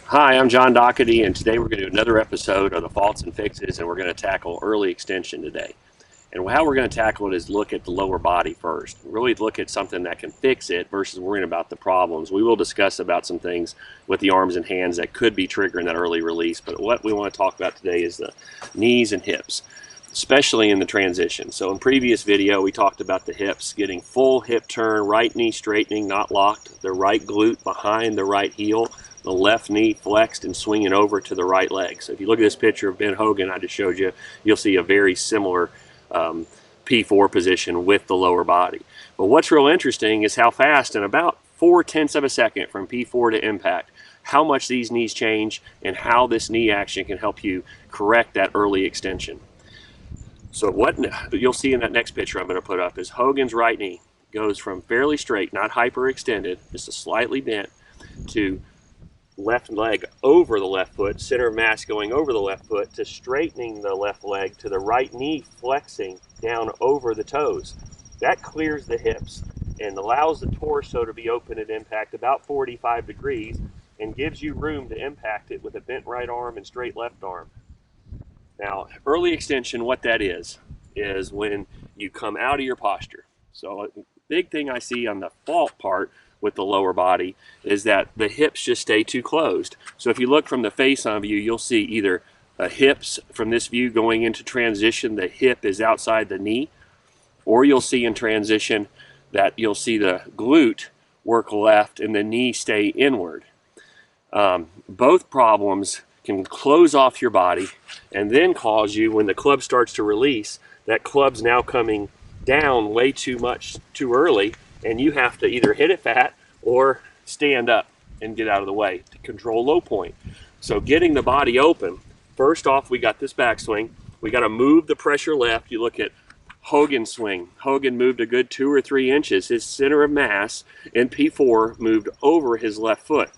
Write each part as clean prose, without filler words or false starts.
Hi, I'm John Doherty, and today we're going to do another episode of the Faults and Fixes, and we're going to tackle early extension today. And how we're going to tackle it is look at the lower body first. Really look at something that can fix it versus worrying about the problems. We will discuss about some things with the arms and hands that could be triggering that early release, but what we want to talk about today is the knees and hips, especially in the transition. So in previous video, we talked about the hips, getting full hip turn, right knee straightening, not locked, the right glute behind the right heel, the left knee flexed and swinging over to the right leg. So if you look at this picture of Ben Hogan I just showed you, you'll see a very similar P4 position with the lower body. But what's real interesting is how fast, in about 0.4 of a second from P4 to impact, how much these knees change and how this knee action can help you correct that early extension. So what you'll see in that next picture I'm going to put up is Hogan's right knee goes from fairly straight, not hyperextended, just a slightly bent, to left leg over the left foot, center of mass going over the left foot, to straightening the left leg, to the right knee flexing down over the toes. That clears the hips and allows the torso to be open at impact about 45 degrees and gives you room to impact it with a bent right arm and straight left arm. Now, early extension, what that is when you come out of your posture. So a big thing I see on the fault part with the lower body is that the hips just stay too closed. So if you look from the face on view, you'll see either hips from this view going into transition, the hip is outside the knee, or you'll see in transition that you'll see the glute work left and the knee stay inward. Both problems can close off your body and then cause you, when the club starts to release, that club's now coming down way too much too early, and you have to either hit it fat or stand up and get out of the way to control low point. So getting the body open, first off, we got this backswing. We got to move the pressure left. You look at Hogan's swing. Hogan moved a good 2 or 3 inches. His center of mass in P4 moved over his left foot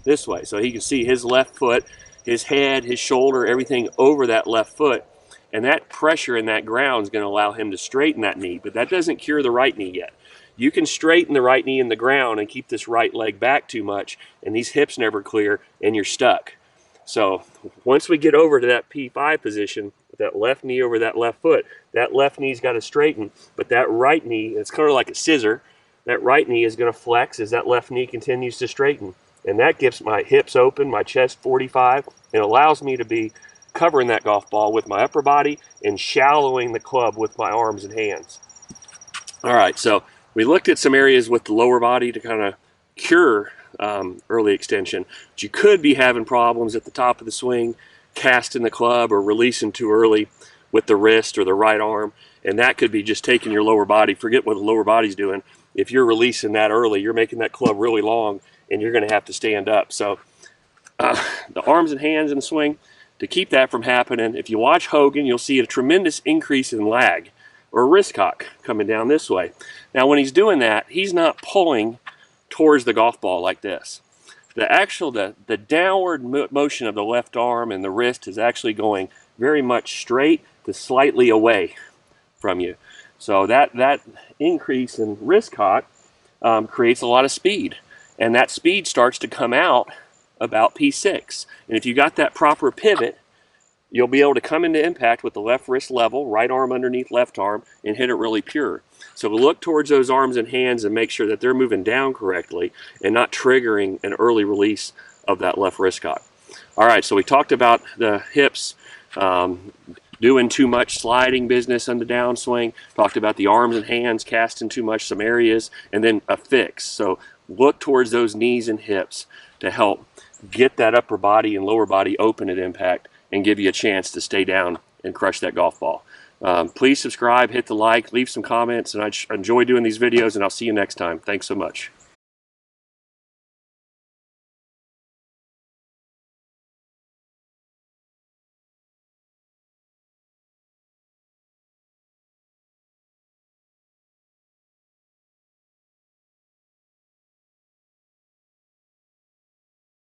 this way. So he can see his left foot, his head, his shoulder, everything over that left foot. And that pressure in that ground is going to allow him to straighten that knee, but that doesn't cure the right knee yet. You can straighten the right knee in the ground and keep this right leg back too much, and these hips never clear, and you're stuck. So once we get over to that P5 position, with that left knee over that left foot, that left knee's got to straighten, but that right knee, it's kind of like a scissor, that right knee is going to flex as that left knee continues to straighten. And that gives my hips open, my chest 45, and allows me to be covering that golf ball with my upper body and shallowing the club with my arms and hands. All right, so we looked at some areas with the lower body to kind of cure early extension, but you could be having problems at the top of the swing, casting the club or releasing too early with the wrist or the right arm, and that could be just taking your lower body. Forget what the lower body's doing. If you're releasing that early, you're making that club really long, and you're going to have to stand up. So the arms and hands in the swing, to keep that from happening, if you watch Hogan, you'll see a tremendous increase in lag or wrist cock coming down this way. Now when he's doing that, he's not pulling towards the golf ball like this. The downward motion of the left arm and the wrist is actually going very much straight to slightly away from you. So that increase in wrist cock creates a lot of speed, and that speed starts to come out about P6. And if you got that proper pivot, you'll be able to come into impact with the left wrist level, right arm underneath left arm, and hit it really pure. So look towards those arms and hands and make sure that they're moving down correctly and not triggering an early release of that left wrist cock. All right, so we talked about the hips, doing too much sliding business on the downswing, talked about the arms and hands casting too much some areas, and then a fix. So look towards those knees and hips to help get that upper body and lower body open at impact and give you a chance to stay down and crush that golf ball. Please subscribe, hit the like, leave some comments, and I enjoy doing these videos, and I'll see you next time. Thanks so much.